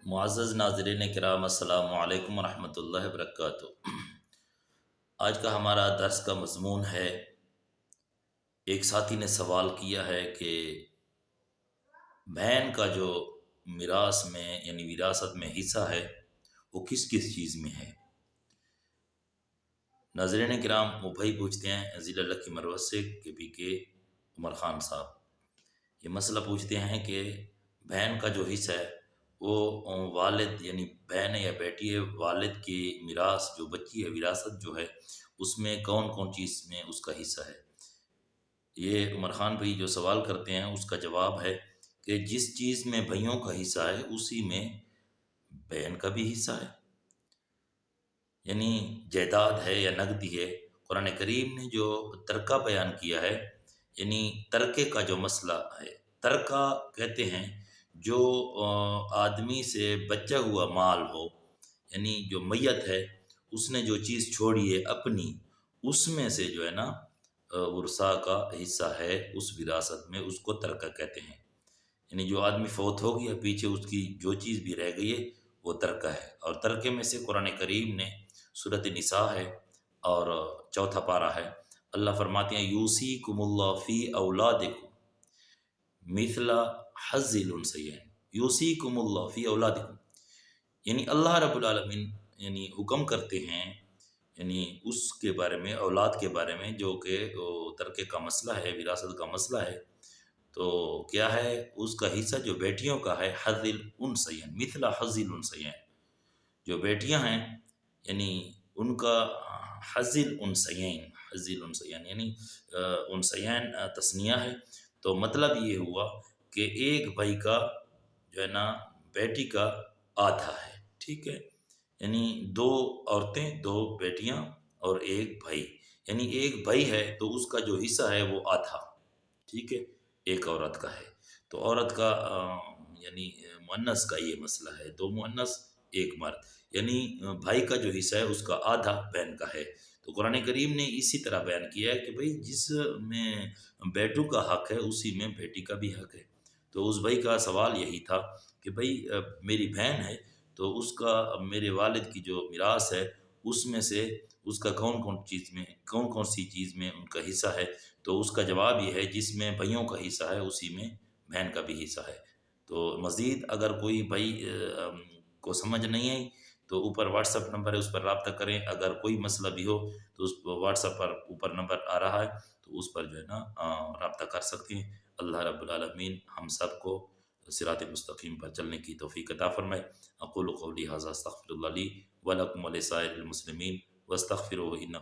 معزز ناظرین کرام، السلام علیکم ورحمۃ اللہ وبرکاتہ۔ آج کا ہمارا درس کا مضمون ہے، ایک ساتھی نے سوال کیا ہے کہ بہن کا جو میراث میں یعنی وراثت میں حصہ ہے وہ کس کس چیز میں ہے۔ ناظرین کرام، وہ بھائی پوچھتے ہیں ضلع لکی مروت سے کے عمر خان صاحب، یہ مسئلہ پوچھتے ہیں کہ بہن کا جو حصہ ہے وہ والد یعنی بہن ہے یا بیٹی ہے، والد کی میراث جو بچی ہے، وراثت جو ہے اس میں کون کون چیز میں اس کا حصہ ہے۔ یہ عمر خان بھائی جو سوال کرتے ہیں اس کا جواب ہے کہ جس چیز میں بھائیوں کا حصہ ہے اسی میں بہن کا بھی حصہ ہے، یعنی جائیداد ہے یا نقدی ہے۔ قرآن کریم نے جو ترکہ بیان کیا ہے، یعنی ترکے کا جو مسئلہ ہے، ترکہ کہتے ہیں جو آدمی سے بچا ہوا مال ہو، یعنی جو میت ہے اس نے جو چیز چھوڑی ہے اپنی، اس میں سے جو ہے نا ورثاء کا حصہ ہے اس وراثت میں، اس کو ترکہ کہتے ہیں۔ یعنی جو آدمی فوت ہو گیا، پیچھے اس کی جو چیز بھی رہ گئی ہے وہ ترکہ ہے۔ اور ترکے میں سے قرآن کریم نے سورۃ نساء ہے اور چوتھا پارہ ہے، اللہ فرماتے ہیں یوصیکم اللہ فی اولادکم مثل حظ الانثیین، یوصیکم اللہ فی اولادکم، یعنی اللہ رب العالمین یعنی حکم کرتے ہیں یعنی اس کے بارے میں، اولاد کے بارے میں، جو کہ ترکے کا مسئلہ ہے، وراثت کا مسئلہ ہے۔ تو کیا ہے اس کا حصہ جو بیٹیوں کا ہے، حظ الانثیین، مثل حظ الانثیین، جو بیٹیاں ہیں یعنی ان کا حظ الانثیین، حظ الانثیین یعنی انثیین تثنیہ ہے، تو مطلب یہ ہوا کہ ایک بھائی کا جو ہے نا بیٹی کا آدھا ہے، ٹھیک ہے، یعنی دو عورتیں، دو بیٹیاں اور ایک بھائی، یعنی ایک بھائی ہے تو اس کا جو حصہ ہے وہ آدھا، ٹھیک ہے، ایک عورت کا ہے۔ تو عورت کا یعنی مؤنث کا یہ مسئلہ ہے، دو مؤنث ایک مرد، یعنی بھائی کا جو حصہ ہے اس کا آدھا بہن کا ہے۔ تو قرآن کریم نے اسی طرح بیان کیا ہے کہ بھئی جس میں بیٹوں کا حق ہے اسی میں بیٹی کا بھی حق ہے۔ تو اس بھائی کا سوال یہی تھا کہ بھئی میری بہن ہے تو اس کا میرے والد کی جو میراث ہے اس میں سے اس کا کون کون سی چیز میں ان کا حصہ ہے۔ تو اس کا جواب یہ ہے جس میں بھائیوں کا حصہ ہے اسی میں بہن کا بھی حصہ ہے۔ تو مزید اگر کوئی بھائی کو سمجھ نہیں آئی تو اوپر واٹس اپ نمبر ہے، اس پر رابطہ کریں۔ اگر کوئی مسئلہ بھی ہو تو اس واٹس اپ پر اوپر نمبر آ رہا ہے تو اس پر جو ہے نا رابطہ کر سکتے ہیں۔ اللہ رب العالمین ہم سب کو صراط مستقیم پر چلنے کی توفیق عطا فرمائے۔ اقول قولی ھذا استغفر اللہ لی ولکم ولسائر المسلمین واستغفروہ انہ